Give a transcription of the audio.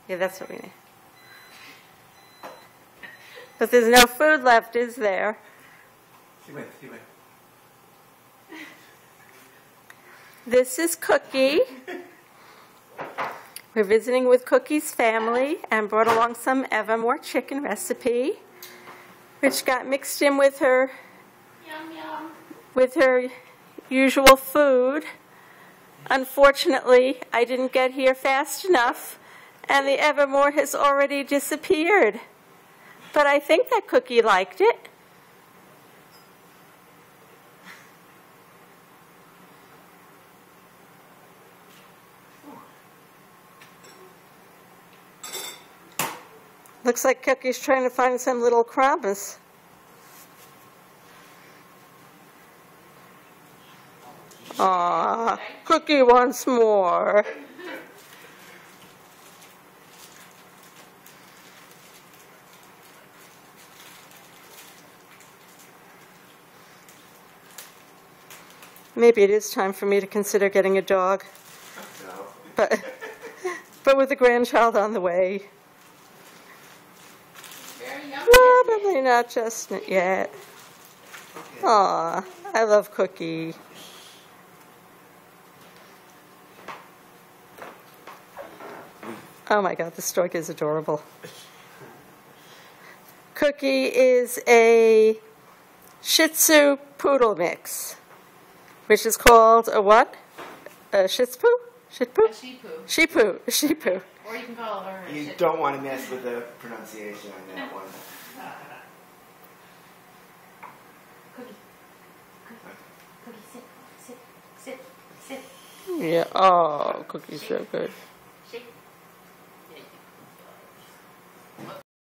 Yeah, that's what we need. But there's no food left, is there? This is Cookie. We're visiting with Cookie's family and brought along some Evermore chicken recipe, which got mixed in with her, with her usual food. Unfortunately, I didn't get here fast enough, and the Evermore has already disappeared. But I think that Cookie liked it. Looks like Cookie's trying to find some little crumbs. Aw, Cookie wants more. Maybe it is time for me to consider getting a dog. But with a grandchild on the way. Probably not just yet. Aw, I love Cookie. Oh my God, this dog is adorable. Cookie is a Shih Tzu Poodle mix, which is called a what? A Shih Tzu? Shih Tzu? A Shih-Poo. Shih-Poo. Shih-Poo. Or you can call her a You Shih-Tzu. don't want to mess with the pronunciation on that one. Cookie. Cookie, sit. Yeah. Oh, Cookie's so good. Shake.